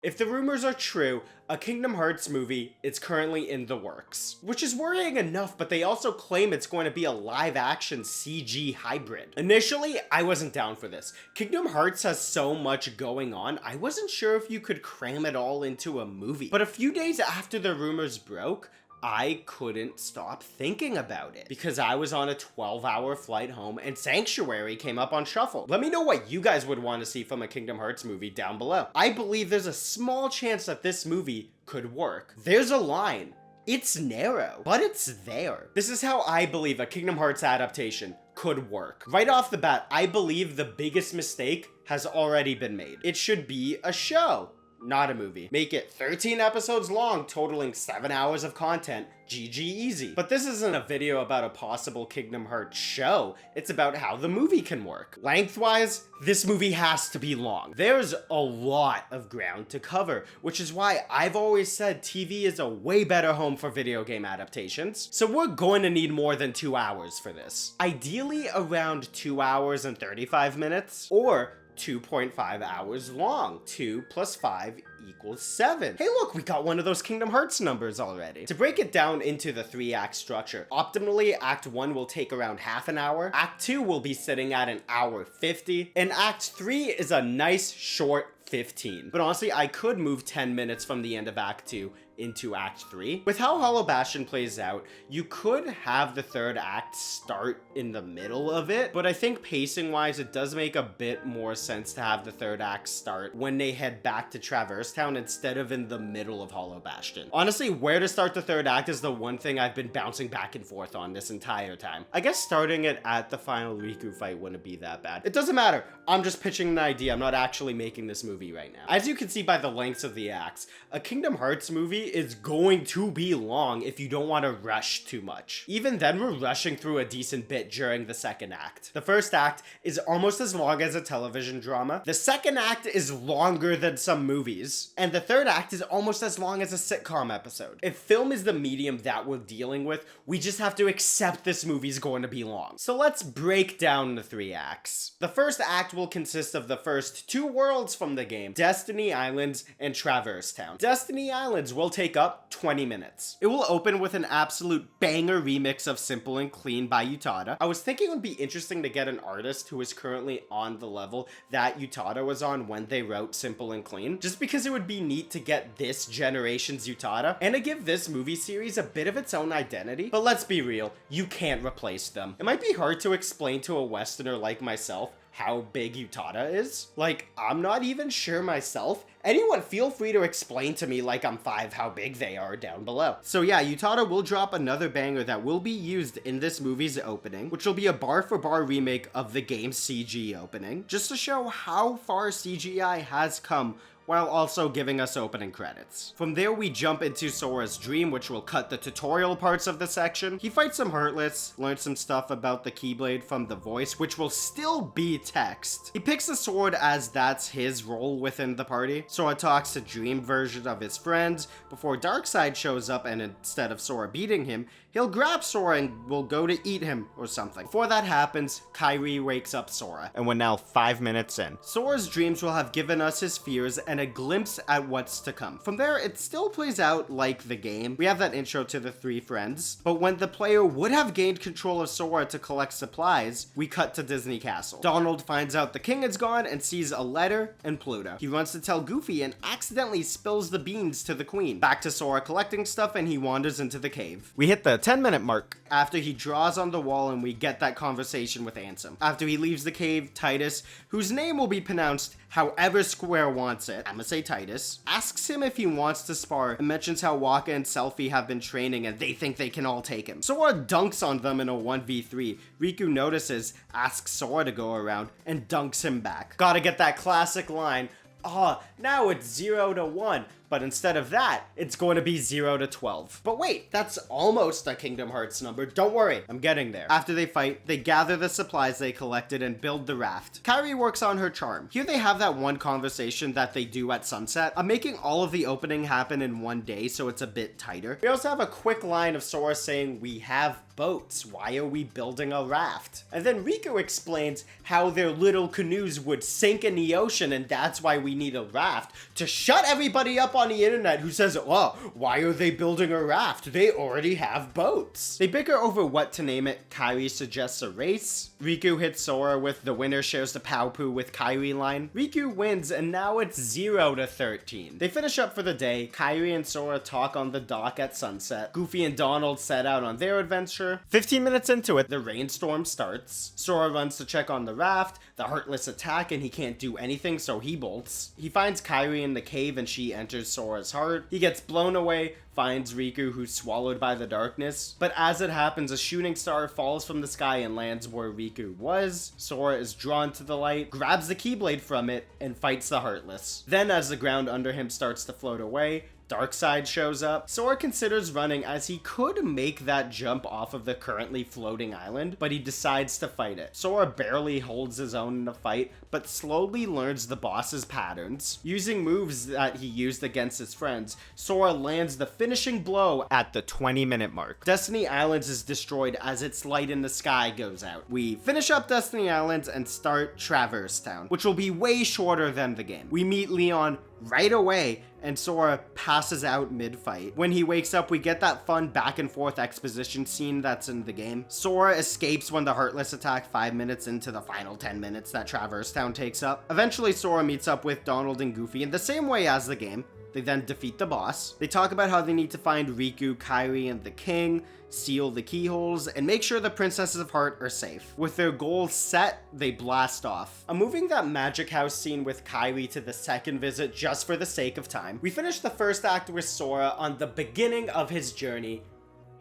If the rumors are true, a Kingdom Hearts movie is currently in the works, which is worrying enough, but they also claim it's going to be a live-action CG hybrid. Initially, I wasn't down for this. Kingdom Hearts has so much going on, I wasn't sure if you could cram it all into a movie. But a few days after the rumors broke, I couldn't stop thinking about it because I was on a 12-hour flight home and Sanctuary came up on shuffle. Let me know what you guys would want to see from a Kingdom Hearts movie down below. I believe there's a small chance that this movie could work. There's a line. It's narrow, but it's there. This is how I believe a Kingdom Hearts adaptation could work. Right off the bat, I believe the biggest mistake has already been made. It should be a show, not a movie. Make it 13 episodes long, totaling 7 hours of content. GG easy. But this isn't a video about a possible Kingdom Hearts show. It's about how the movie can work. Lengthwise, this movie has to be long. There's a lot of ground to cover, which is why I've always said TV is a way better home for video game adaptations. So we're going to need more than 2 hours for this. Ideally around 2 hours and 35 minutes, or 2.5 hours long. 2 plus 5 equals 7. Hey look, we got one of those Kingdom Hearts numbers already. To break it down into the 3-act structure, optimally Act 1 will take around half an hour, Act 2 will be sitting at an hour 50, and Act 3 is a nice short 15. But honestly, I could move 10 minutes from the end of Act 2 into Act 3. With how Hollow Bastion plays out, you could have the third act start in the middle of it, but I think pacing wise, it does make a bit more sense to have the third act start when they head back to Traverse Town instead of in the middle of Hollow Bastion. Honestly, where to start the third act is the one thing I've been bouncing back and forth on this entire time. I guess starting it at the final Riku fight wouldn't be that bad. It doesn't matter. I'm just pitching an idea. I'm not actually making this movie right now. As you can see by the lengths of the acts, a Kingdom Hearts movie is going to be long if you don't want to rush too much. Even then, we're rushing through a decent bit during the second act. The first act is almost as long as a television drama. The second act is longer than some movies. And the third act is almost as long as a sitcom episode. If film is the medium that we're dealing with, we just have to accept this movie's going to be long. So let's break down the 3 acts. The first act will consist of the first 2 worlds from the game, Destiny Islands and Traverse Town. Destiny Islands will take up 20 minutes. It will open with an absolute banger remix of Simple and Clean by Utada. I was thinking it would be interesting to get an artist who is currently on the level that Utada was on when they wrote Simple and Clean, just because it would be neat to get this generation's Utada and to give this movie series a bit of its own identity. But let's be real, you can't replace them. It might be hard to explain to a Westerner like myself how big Utada is. Like, I'm not even sure myself. Anyone feel free to explain to me like I'm 5 how big they are down below. So yeah, Utada will drop another banger that will be used in this movie's opening, which will be a bar-for-bar remake of the game's CG opening, just to show how far CGI has come while also giving us opening credits. From there, we jump into Sora's dream, which will cut the tutorial parts of the section. He fights some Heartless, learns some stuff about the Keyblade from the voice, which will still be text. He picks the sword as that's his role within the party. Sora talks to Dream version of his friends before Darkseid shows up, and instead of Sora beating him, he'll grab Sora and will go to eat him or something. Before that happens, Kairi wakes up Sora, and we're now 5 minutes in. Sora's dreams will have given us his fears and a glimpse at what's to come. From there, it still plays out like the game. We have that intro to the 3 friends, but when the player would have gained control of Sora to collect supplies, we cut to Disney Castle. Donald finds out the king is gone and sees a letter and Pluto. He runs to tell Goofy and accidentally spills the beans to the queen. Back to Sora collecting stuff, and he wanders into the cave. We hit the 10-minute mark after he draws on the wall and we get that conversation with Ansem. After he leaves the cave, Titus, whose name will be pronounced however Square wants it, I'ma say Titus, asks him if he wants to spar and mentions how Waka and Selphie have been training and they think they can all take him. Sora dunks on them in a 1v3. Riku notices, asks Sora to go around, and dunks him back. Gotta get that classic line, now it's 0-1. but instead of that, it's going to be 0 to 12. But wait, that's almost a Kingdom Hearts number. Don't worry, I'm getting there. After they fight, they gather the supplies they collected and build the raft. Kairi works on her charm. Here they have that one conversation that they do at sunset. I'm making all of the opening happen in one day, so it's a bit tighter. We also have a quick line of Sora saying, "We have boats. Why are we building a raft?" And then Riku explains how their little canoes would sink in the ocean, and that's why we need a raft, to shut everybody up on the internet who says, "Oh, why are they building a raft? They already have boats." They bicker over what to name it. Kairi suggests a race. Riku hits Sora with "the winner shares the pow poo with Kairi" line. Riku wins, and now it's 0 to 13. They finish up for the day. Kairi and Sora talk on the dock at sunset. Goofy and Donald set out on their adventure. 15 minutes into it, the rainstorm starts. Sora runs to check on the raft. The Heartless attack and he can't do anything, so he bolts. He finds Kairi in the cave and she enters Sora's heart. He gets blown away, finds Riku, who's swallowed by the darkness. But as it happens, a shooting star falls from the sky and lands where Riku was. Sora is drawn to the light, grabs the Keyblade from it, and fights the Heartless. Then as the ground under him starts to float away, Darkseid shows up. Sora considers running as he could make that jump off of the currently floating island, but he decides to fight it. Sora barely holds his own in the fight, but slowly learns the boss's patterns. Using moves that he used against his friends, Sora lands the finishing blow at the 20-minute mark. Destiny Islands is destroyed as its light in the sky goes out. We finish up Destiny Islands and start Traverse Town, which will be way shorter than the game. We meet Leon right away, and Sora passes out mid-fight. When he wakes up, we get that fun back and forth exposition scene that's in the game. Sora escapes when the Heartless attack 5 minutes into the final 10 minutes that Traverse Town takes up. Eventually, Sora meets up with Donald and Goofy in the same way as the game. They then defeat the boss. They talk about how they need to find Riku, Kairi, and the king, seal the keyholes, and make sure the Princesses of Heart are safe. With their goals set, they blast off. I'm moving that Magic House scene with Kairi to the second visit just for the sake of time. We finished the first act with Sora on the beginning of his journey,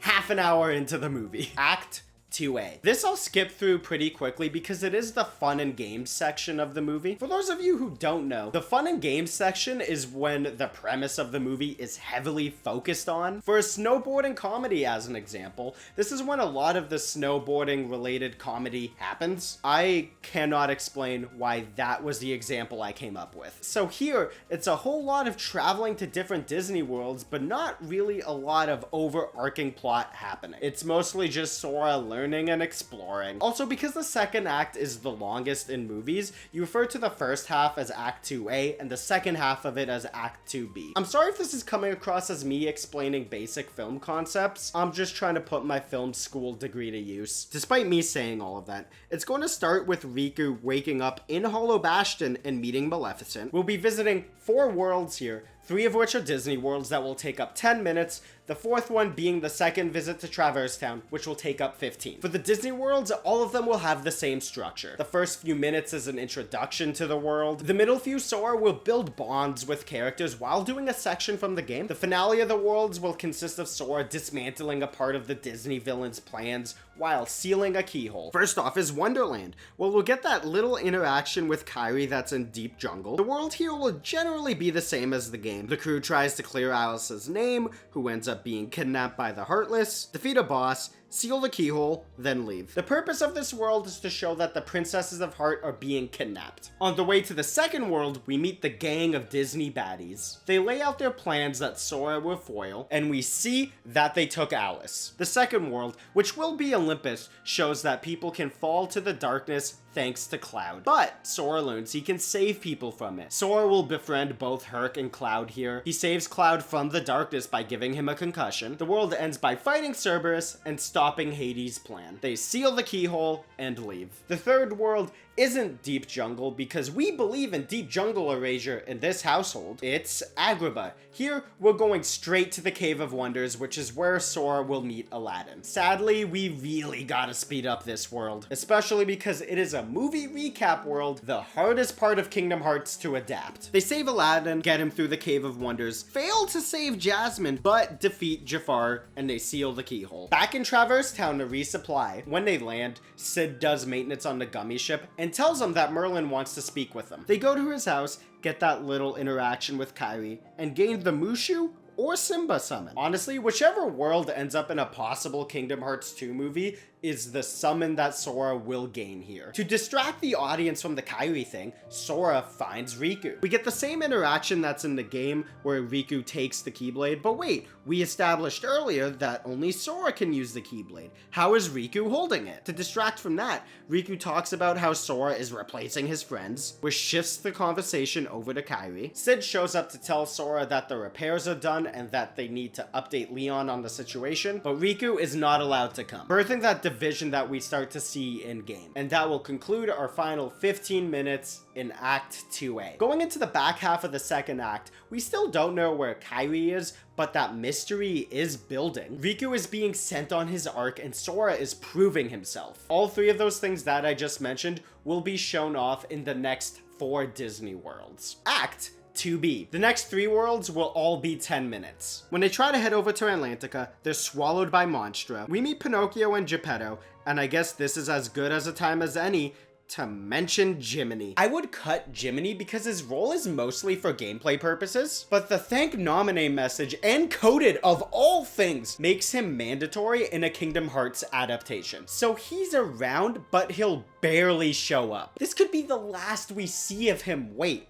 half an hour into the movie. Act 2A. This I'll skip through pretty quickly because it is the fun and games section of the movie. For those of you who don't know, the fun and games section is when the premise of the movie is heavily focused on. For a snowboarding comedy, as an example, this is when a lot of the snowboarding related comedy happens. I cannot explain why that was the example I came up with. So here, it's a whole lot of traveling to different Disney worlds, but not really a lot of overarching plot happening. It's mostly just Sora learning and exploring. Also, because the second act is the longest in movies, you refer to the first half as Act 2A and the second half of it as Act 2B. I'm sorry if this is coming across as me explaining basic film concepts. I'm just trying to put my film school degree to use. Despite me saying all of that, it's going to start with Riku waking up in Hollow Bastion and meeting Maleficent. We'll be visiting 4 worlds here, 3 of which are Disney worlds that will take up 10 minutes, the 4th one being the second visit to Traverse Town, which will take up 15. For the Disney worlds, all of them will have the same structure. The first few minutes is an introduction to the world. The middle few, Sora will build bonds with characters while doing a section from the game. The finale of the worlds will consist of Sora dismantling a part of the Disney villain's plans while sealing a keyhole. First off is Wonderland. Well, we'll get that little interaction with Kairi that's in Deep Jungle. The world here will generally be the same as the game. The crew tries to clear Alice's name, who ends up being kidnapped by the Heartless, defeat a boss, seal the keyhole, then leave. The purpose of this world is to show that the Princesses of Heart are being kidnapped. On the way to the second world, we meet the gang of Disney baddies. They lay out their plans that Sora will foil, and we see that they took Alice. The second world, which will be Olympus, shows that people can fall to the darkness thanks to Cloud. But Sora learns he can save people from it. Sora will befriend both Herc and Cloud here. He saves Cloud from the darkness by giving him a concussion. The world ends by fighting Cerberus and stopping Hades' plan. They seal the keyhole and leave. The third world isn't Deep Jungle because we believe in Deep Jungle erasure in this household. It's Agrabah. Here, we're going straight to the Cave of Wonders, which is where Sora will meet Aladdin. Sadly, we really gotta speed up this world, especially because it is a movie recap world, the hardest part of Kingdom Hearts to adapt. They save Aladdin, get him through the Cave of Wonders, fail to save Jasmine, but defeat Jafar, and they seal the keyhole. Back in Traverse Town to resupply. When they land, Sid does maintenance on the gummy ship and and tells him that Merlin wants to speak with him. They go to his house, get that little interaction with Kairi, and gain the Mushu or Simba summon. Honestly, whichever world ends up in a possible Kingdom Hearts 2 movie is the summon that Sora will gain here. To distract the audience from the Kairi thing, Sora finds Riku. We get the same interaction that's in the game where Riku takes the Keyblade, but wait, we established earlier that only Sora can use the Keyblade. How is Riku holding it? To distract from that, Riku talks about how Sora is replacing his friends, which shifts the conversation over to Kairi. Sid shows up to tell Sora that the repairs are done and that they need to update Leon on the situation, but Riku is not allowed to come, birthing that division that we start to see in game. And that will conclude our final 15 minutes in Act 2A. Going into the back half of the second act, we still don't know where Kairi is, but that mystery is building. Riku is being sent on his arc and Sora is proving himself. All three of those things that I just mentioned will be shown off in the next 4 Disney worlds. Act 2B. The next 3 worlds will all be 10 minutes. When they try to head over to Atlantica, they're swallowed by Monstra. We meet Pinocchio and Geppetto, and I guess this is as good as a time as any to mention Jiminy. I would cut Jiminy because his role is mostly for gameplay purposes, but the thank nominee message, encoded of all things, makes him mandatory in a Kingdom Hearts adaptation. So he's around, but he'll barely show up. This could be the last we see of him. Wait.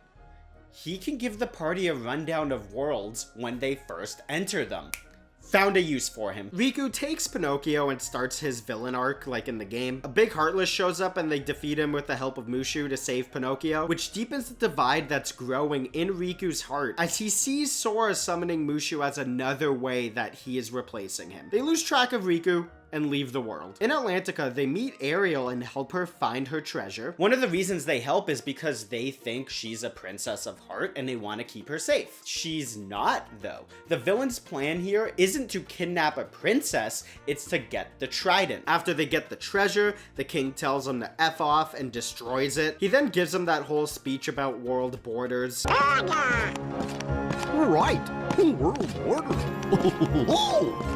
He can give the party a rundown of worlds when they first enter them. Found a use for him. Riku takes Pinocchio and starts his villain arc like in the game. A big Heartless shows up and they defeat him with the help of Mushu to save Pinocchio, which deepens the divide that's growing in Riku's heart as he sees Sora summoning Mushu as another way that he is replacing him. They lose track of Riku and leave the world. In Atlantica, they meet Ariel and help her find her treasure. One of the reasons they help is because they think she's a princess of heart and they want to keep her safe. She's not, though. The villain's plan here isn't to kidnap a princess, it's to get the trident. After they get the treasure, the king tells them to F off and destroys it. He then gives them that whole speech about world borders. Right, world borders.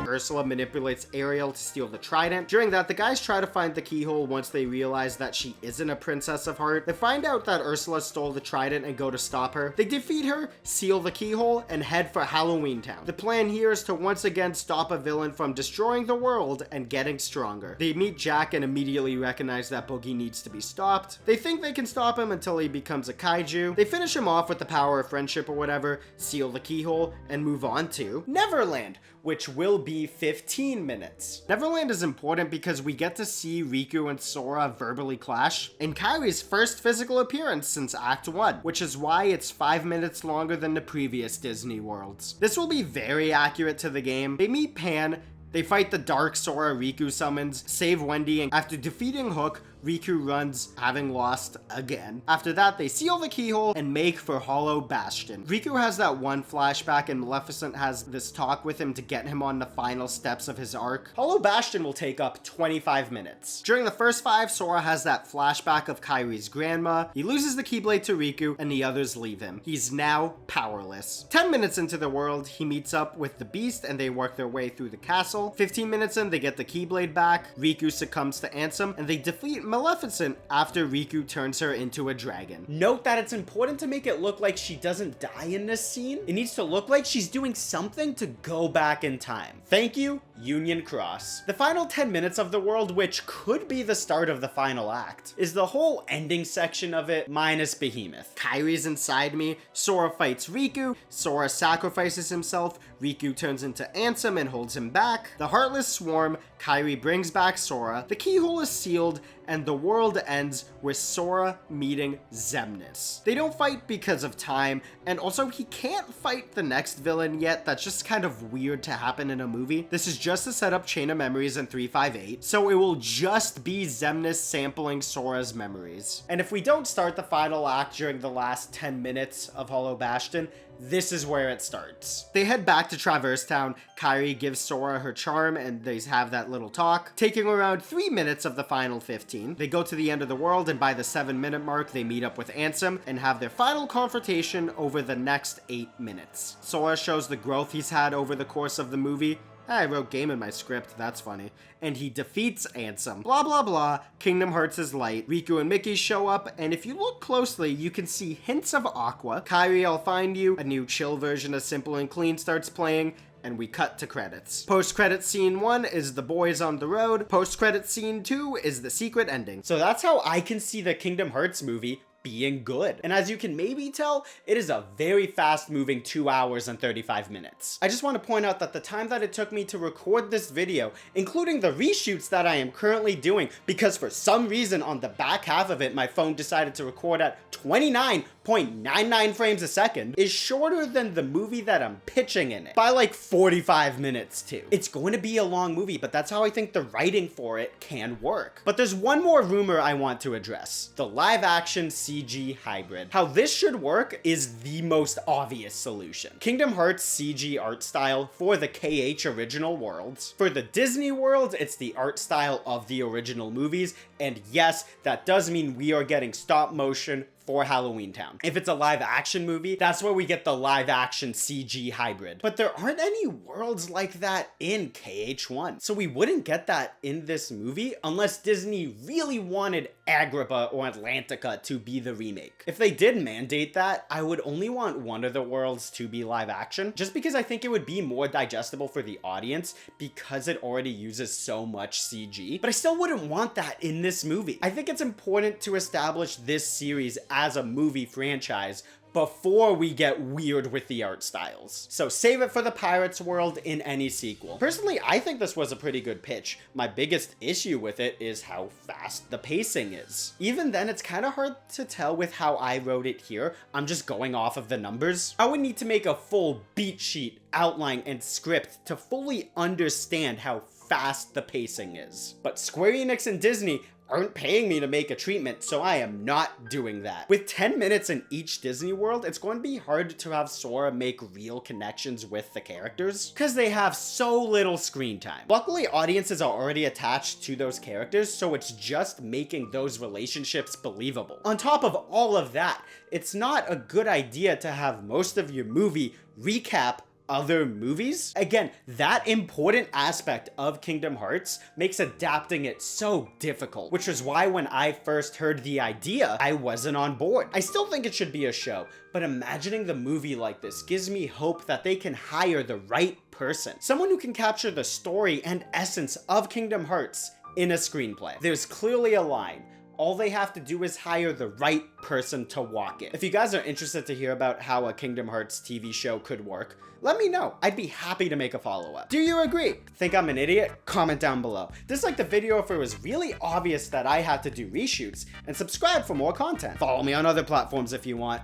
Ursula manipulates Ariel to steal the trident. During that, the guys try to find the keyhole once they realize that she isn't a princess of heart. They find out that Ursula stole the trident and go to stop her. They defeat her, seal the keyhole, and head for Halloween Town. The plan here is to once again stop a villain from destroying the world and getting stronger. They meet Jack and immediately recognize that Boogie needs to be stopped. They think they can stop him until he becomes a kaiju. They finish him off with the power of friendship or whatever, seal the keyhole, and move on to Neverland, which will be 15 minutes. Neverland is important because we get to see Riku and Sora verbally clash in Kairi's first physical appearance since Act 1, which is why it's 5 minutes longer than the previous Disney worlds. This will be very accurate to the game. They meet Pan, they fight the dark Sora Riku summons, save Wendy, and after defeating Hook, Riku runs, having lost again. After that, they seal the keyhole and make for Hollow Bastion. Riku has that one flashback and Maleficent has this talk with him to get him on the final steps of his arc. Hollow Bastion will take up 25 minutes. During the first 5, Sora has that flashback of Kairi's grandma. He loses the Keyblade to Riku and the others leave him. He's now powerless. 10 minutes into the world, he meets up with the Beast and they work their way through the castle. 15 minutes in, they get the Keyblade back. Riku succumbs to Ansem and they defeat Maleficent after Riku turns her into a dragon. Note that it's important to make it look like she doesn't die in this scene. It needs to look like she's doing something to go back in time. Thank you, Union Cross. The final 10 minutes of the world, which could be the start of the final act, is the whole ending section of it minus Behemoth. Kairi's inside me, Sora fights Riku, Sora sacrifices himself, Riku turns into Ansem and holds him back. The Heartless swarm, Kairi brings back Sora, the keyhole is sealed, and the world ends with Sora meeting Xemnas. They don't fight because of time, and also he can't fight the next villain yet. That's just kind of weird to happen in a movie. This is just to set up Chain of Memories in 358, so it will just be Xemnas sampling Sora's memories. And if we don't start the final act during the last 10 minutes of Hollow Bastion, this is where it starts. They head back to Traverse Town. Kairi gives Sora her charm and they have that little talk, taking around 3 minutes of the final 15. They go to the end of the world and by the 7-minute mark, they meet up with Ansem and have their final confrontation over the next 8 minutes. Sora shows the growth he's had over the course of the movie. I wrote game in my script, that's funny. And he defeats Ansem. Blah blah blah, Kingdom Hearts is light. Riku and Mickey show up, and if you look closely, you can see hints of Aqua. Kairi, I'll find you. A new chill version of Simple and Clean starts playing, and we cut to credits. Post-credit scene 1 is the boys on the road. Post-credit scene 2 is the secret ending. So that's how I can see the Kingdom Hearts movie being good. And as you can maybe tell, it is a very fast-moving 2 hours and 35 minutes. I just want to point out that the time that it took me to record this video, including the reshoots that I am currently doing, because for some reason on the back half of it, my phone decided to record at 29.99 frames a second, is shorter than the movie that I'm pitching in it, by like 45 minutes too. It's going to be a long movie, but that's how I think the writing for it can work. But there's one more rumor I want to address. The live-action CG hybrid. How this should work is the most obvious solution. Kingdom Hearts CG art style for the KH original worlds. For the Disney world, it's the art style of the original movies, and yes, that does mean we are getting stop motion for Halloween Town. If it's a live action movie, that's where we get the live action CG hybrid. But there aren't any worlds like that in KH1. So we wouldn't get that in this movie unless Disney really wanted Agrabah or Atlantica to be the remake. If they did mandate that, I would only want one of the worlds to be live action, just because I think it would be more digestible for the audience because it already uses so much CG. But I still wouldn't want that in this movie. I think it's important to establish this series as a movie franchise before we get weird with the art styles. So save it for the Pirates world in any sequel. Personally, I think this was a pretty good pitch. My biggest issue with it is how fast the pacing is. Even then, it's kind of hard to tell with how I wrote it here. I'm just going off of the numbers. I would need to make a full beat sheet, outline, and script to fully understand how fast the pacing is. But Square Enix and Disney aren't paying me to make a treatment, so I am not doing that. With 10 minutes in each Disney world, it's going to be hard to have Sora make real connections with the characters, because they have so little screen time. Luckily, audiences are already attached to those characters, so it's just making those relationships believable. On top of all of that, it's not a good idea to have most of your movie recap other movies. Again, that important aspect of Kingdom Hearts makes adapting it so difficult, which is why when I first heard the idea, I wasn't on board. I still think it should be a show, but imagining the movie like this gives me hope that they can hire the right person, someone who can capture the story and essence of Kingdom Hearts in a screenplay. There's clearly a line. All they have to do is hire the right person to walk it. If you guys are interested to hear about how a Kingdom Hearts TV show could work, let me know. I'd be happy to make a follow-up. Do you agree? Think I'm an idiot? Comment down below. Dislike the video if it was really obvious that I had to do reshoots, and subscribe for more content. Follow me on other platforms if you want.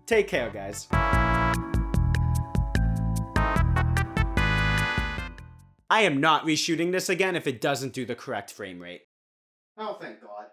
Take care, guys. I am not reshooting this again if it doesn't do the correct frame rate. Oh, thank God.